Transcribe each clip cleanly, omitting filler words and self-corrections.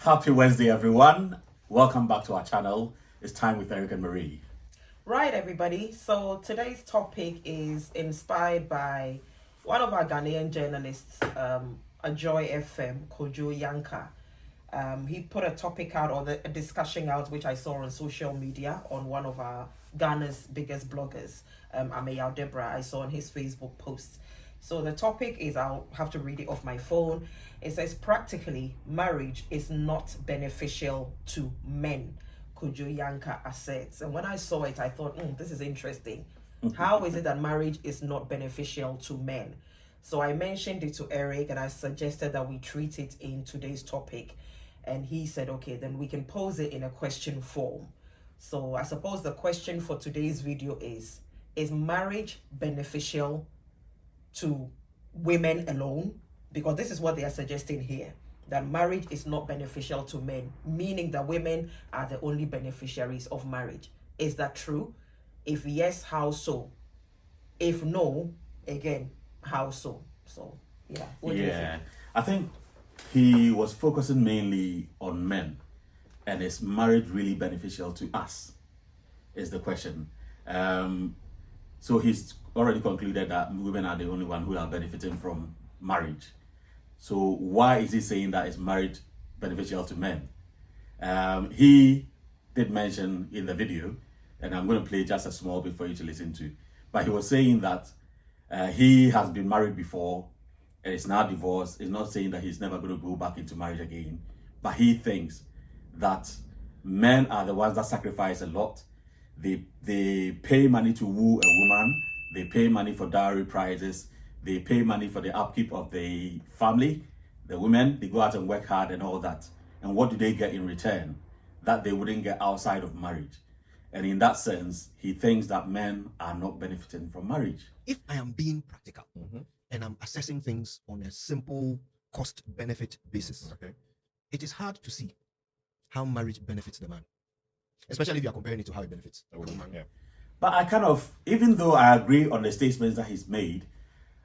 Happy Wednesday, everyone. Welcome back to our channel. It's time with Eric and Marie. Right, everybody. So today's topic is inspired by one of our Ghanaian journalists, Ajoy FM, Kojo Yanka. He put a topic out or a discussion out, which I saw on social media on one of our Ghana's biggest bloggers, Ameyaw Deborah. I saw on his Facebook post. So the topic is, I'll have to read it off my phone. It says, practically, marriage is not beneficial to men, Kojo Yanka asserts. And when I saw it, I thought, this is interesting. How is it that marriage is not beneficial to men? So I mentioned it to Eric and I suggested that we treat it in today's topic. And he said, okay, then we can pose it in a question form. So I suppose the question for today's video is marriage beneficial to women alone? Because this is what they are suggesting here, that marriage is not beneficial to men, meaning that women are the only beneficiaries of marriage. Is that true? If yes, how so? If no, again, how so? So, yeah. What do you think? I think he was focusing mainly on men. And is marriage really beneficial to us? Is the question. So he's already concluded that women are the only one who are benefiting from marriage. So why is he saying that is marriage beneficial to men? He did mention in the video, and I'm going to play just a small bit for you to listen to, but he was saying that he has been married before and is now divorced. He's not saying that he's never going to go back into marriage again, but he thinks that men are the ones that sacrifice a lot. They pay money to woo a woman. They pay money for dowry prizes. They pay money for the upkeep of the family. The women, they go out and work hard and all that. And what do they get in return? That they wouldn't get outside of marriage. And in that sense, he thinks that men are not benefiting from marriage. If I am being practical and I'm assessing things on a simple cost-benefit basis, it is hard to see how marriage benefits the man, especially if you are comparing it to how it benefits the woman. But I kind of, even though I agree on the statements that he's made,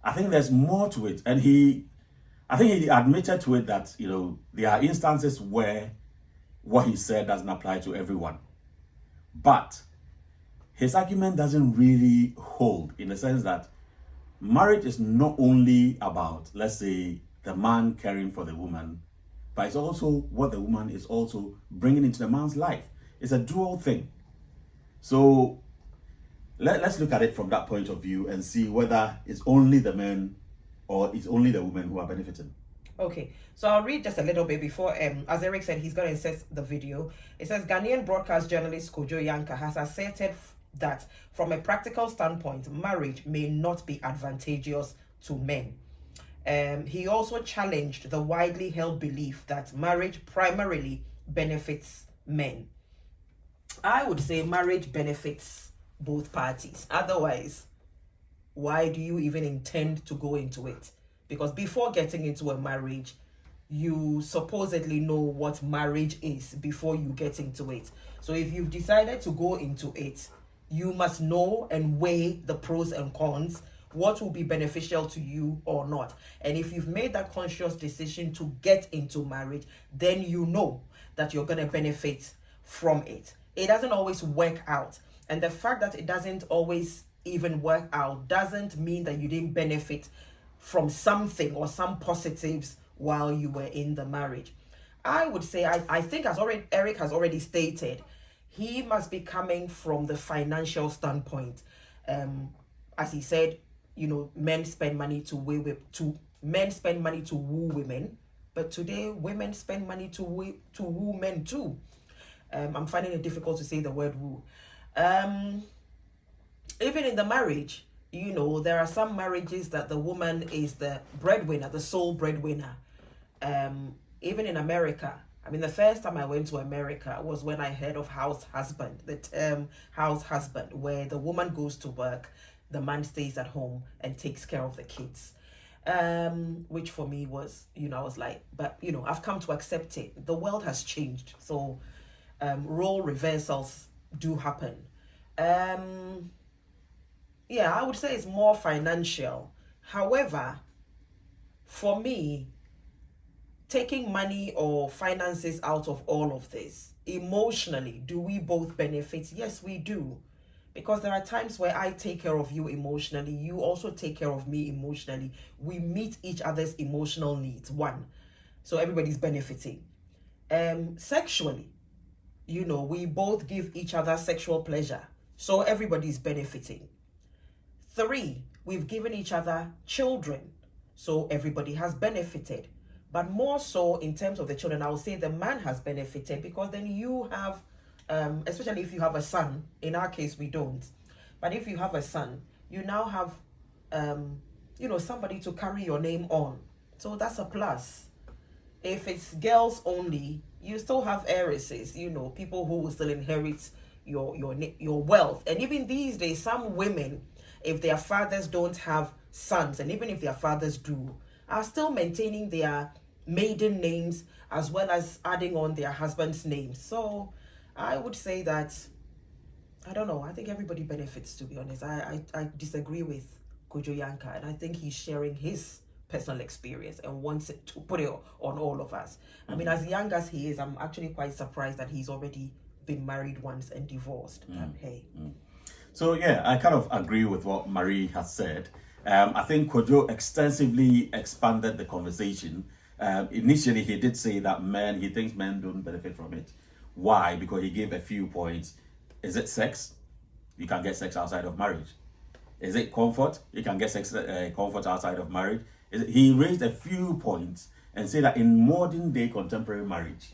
I think there's more to it. And I think he admitted to it that, there are instances where what he said doesn't apply to everyone. But his argument doesn't really hold, in the sense that marriage is not only about, let's say, the man caring for the woman, but it's also what the woman is also bringing into the man's life. It's a dual thing. So let's look at it from that point of view and see whether it's only the men or it's only the women who are benefiting. Okay, so I'll read just a little bit before, as Eric said, he's going to insert the video. It says, Ghanaian broadcast journalist Kojo Yanka has asserted that from a practical standpoint, marriage may not be advantageous to men. He also challenged the widely held belief that marriage primarily benefits men. I would say marriage benefits both parties. Otherwise, why do you even intend to go into it? Because before getting into a marriage, you supposedly know what marriage is before you get into it. So if you've decided to go into it, you must know and weigh the pros and cons, what will be beneficial to you or not. And if you've made that conscious decision to get into marriage, then you know that you're going to benefit from it. It doesn't always work out. And the fact that it doesn't always even work out doesn't mean that you didn't benefit from something or some positives while you were in the marriage. I would say, I think Eric has already stated, he must be coming from the financial standpoint. As he said, men spend money to woo women, but today women spend money to woo men too. I'm finding it difficult to say the word woo. Even in the marriage, there are some marriages that the woman is the breadwinner, the sole breadwinner. Even in America, the first time I went to America was when I heard of house husband, the term house husband, where the woman goes to work, the man stays at home and takes care of the kids. Which for me was, I was like, but, I've come to accept it. The world has changed. So role reversals do happen. I would say it's more financial. However, for me, taking money or finances out of all of this, emotionally, do we both benefit? Yes, we do. Because there are times where I take care of you emotionally, you also take care of me emotionally. We meet each other's emotional needs. One. So everybody's benefiting. Sexually, we both give each other sexual pleasure. So everybody's benefiting. 3, we've given each other children. So everybody has benefited. But more so in terms of the children, I would say the man has benefited, because then you have, especially if you have a son, in our case we don't, but if you have a son, you now have, somebody to carry your name on. So that's a plus. If it's girls only, you still have heiresses, people who will still inherit your wealth. And even these days, some women, if their fathers don't have sons, and even if their fathers do, are still maintaining their maiden names as well as adding on their husband's names. So I would say that, I don't know, I think everybody benefits, to be honest. I disagree with Kojo Yanka, and I think he's sharing his personal experience and wants it to put it on all of us. I mean, as young as he is, I'm actually quite surprised that he's already been married once and divorced. Hey. So yeah, I kind of agree with what Marie has said. I think Kojo extensively expanded the conversation. Initially, he did say that he thinks men don't benefit from it. Why? Because he gave a few points. Is it sex? You can get sex outside of marriage. Is it comfort? You can get sex comfort outside of marriage. He raised a few points and said that in modern day contemporary marriage,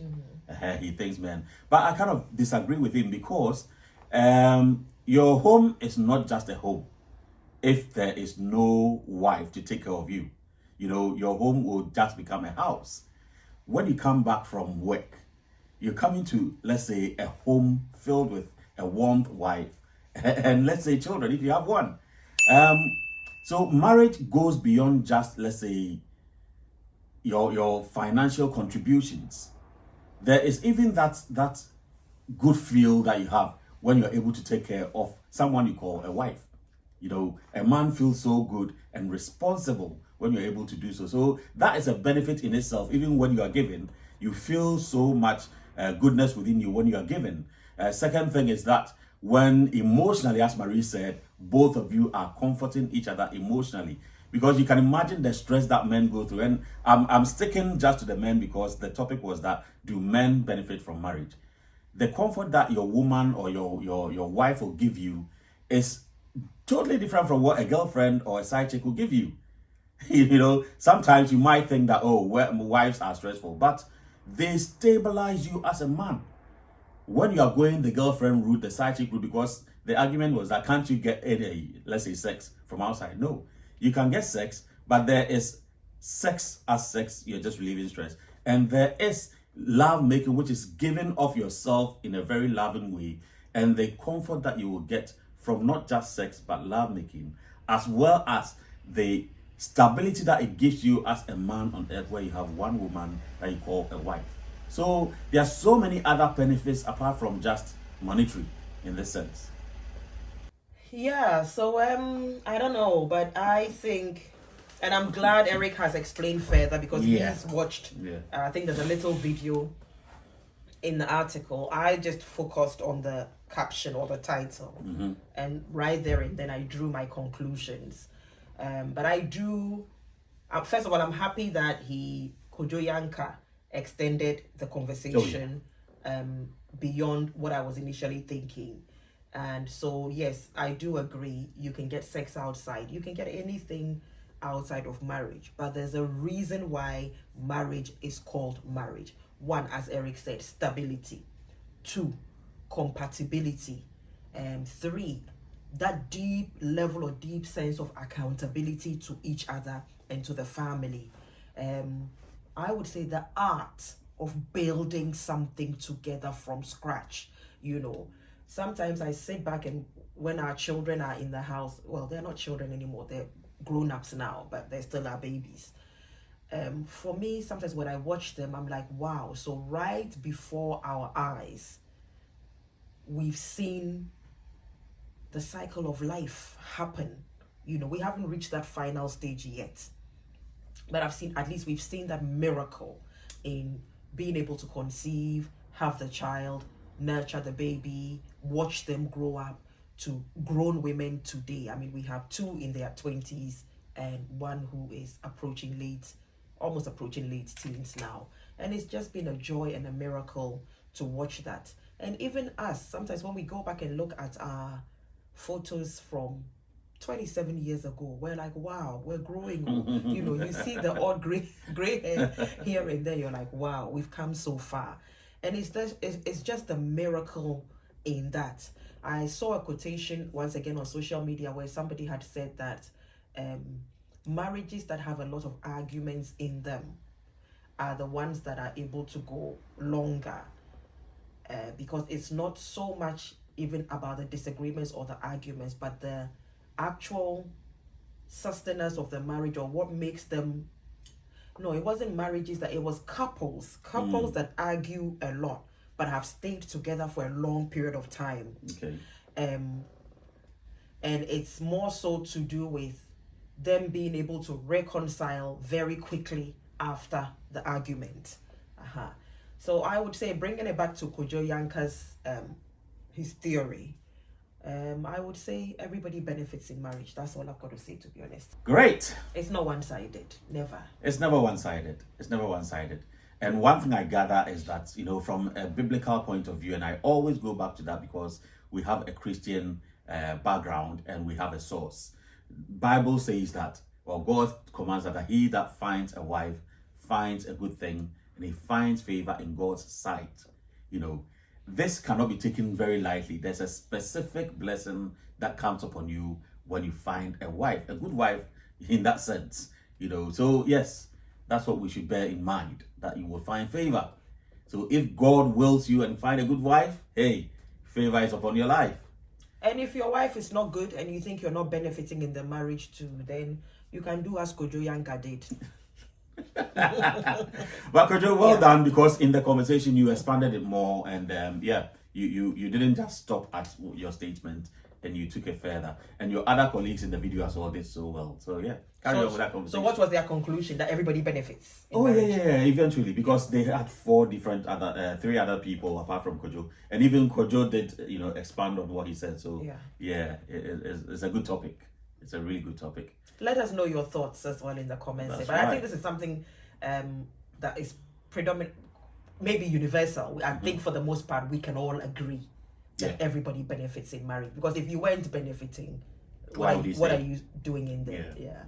he thinks men. But I kind of disagree with him, because your home is not just a home if there is no wife to take care of you. Your home will just become a house. When you come back from work, you're coming to, let's say, a home filled with a warm wife and, let's say, children, if you have one. So marriage goes beyond just, let's say, your financial contributions. There is even that good feel that you have when you're able to take care of someone you call a wife. A man feels so good and responsible when you're able to do so. So that is a benefit in itself. Even when you are given, you feel so much goodness within you when you are given. Second thing is that when emotionally, as Marie said, both of you are comforting each other emotionally, because you can imagine the stress that men go through. And I'm sticking just to the men because the topic was that, do men benefit from marriage? The comfort that your woman or your wife will give you is totally different from what a girlfriend or a side chick will give you. Sometimes you might think that, wives are stressful, but they stabilize you as a man. When you are going the girlfriend route, the side chick route, because the argument was that, can't you get any, let's say, sex from outside? No, you can get sex, but there is sex as sex, you're just relieving stress. And there is love making, which is giving of yourself in a very loving way, and the comfort that you will get from not just sex, but love making, as well as the stability that it gives you as a man on earth, where you have one woman that you call a wife. So there are so many other benefits apart from just monetary in this sense. Yeah, so I don't know, but I think, and I'm glad Eric has explained further, because he's watched, I think there's a little video in the article. I just focused on the caption or the title, and right there and then I drew my conclusions. But I do, first of all, I'm happy that Kojo Yanka extended the conversation beyond what I was initially thinking. And so, yes, I do agree. You can get sex outside. You can get anything outside of marriage. But there's a reason why marriage is called marriage. 1, as Eric said, stability. 2, compatibility. 3, that deep level or deep sense of accountability to each other and to the family. I would say the art of building something together from scratch. Sometimes I sit back, and when our children are in the house, well, they're not children anymore, they're grown-ups now, but they're still our babies. For me, sometimes when I watch them, I'm like, wow. So right before our eyes, we've seen the cycle of life happen. We haven't reached that final stage yet, but we've seen that miracle in being able to conceive, have the child, nurture the baby, watch them grow up to grown women today. I mean, we have 2 in their 20s and 1 who is almost approaching late teens now. And it's just been a joy and a miracle to watch that. And even us, sometimes when we go back and look at our photos from 27 years ago, we're like, wow, we're growing. You know, you see the odd gray hair here and there. You're like, wow, we've come so far. And it's just a miracle in that. I saw a quotation once again on social media where somebody had said that marriages that have a lot of arguments in them are the ones that are able to go longer, because it's not so much even about the disagreements or the arguments, but the actual sustenance of the marriage, or what makes them. No, it wasn't marriages, that it was couples that argue a lot but have stayed together for a long period of time. Okay. And it's more so to do with them being able to reconcile very quickly after the argument. So I would say, bringing it back to Kojo Yanka's his theory, I would say everybody benefits in marriage. That's all I've got to say, to be honest. Great. It's not one-sided. Never. It's never one-sided. It's never one-sided. And one thing I gather is that, you know, from a biblical point of view, and I always go back to that because we have a Christian background and we have a source. Bible says that, well, God commands that he that finds a wife finds a good thing and he finds favor in God's sight. You know, this cannot be taken very lightly. There's a specific blessing that comes upon you when you find a wife, a good wife in that sense, you know. So yes, that's what we should bear in mind, that you will find favor. So if God wills you and find a good wife, hey, favor is upon your life. And if your wife is not good and you think you're not benefiting in the marriage too, then you can do as Kojo Yanka did. But Kojo, well done, because in the conversation you expanded it more, and you didn't just stop at your statement, and you took it further, and your other colleagues in the video as well did so well. So yeah, carry on with that conversation. So what was their conclusion? That everybody benefits in Oh marriage? yeah, eventually, because they had 3 other people apart from Kojo, and even Kojo did, you know, expand on what he said. So it's a good topic. It's a really good topic. Let us know your thoughts as well in the comments. That's But I right. think this is something that is predominant, maybe universal. I think for the most part we can all agree that everybody benefits in marriage. Because if you weren't benefiting, what are you doing in there? Yeah.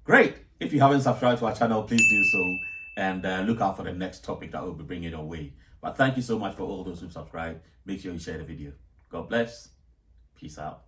Great. If you haven't subscribed to our channel, please do so, and look out for the next topic that we'll be bringing your way. But thank you so much for all those who subscribe. Make sure you share the video. God bless. Peace out.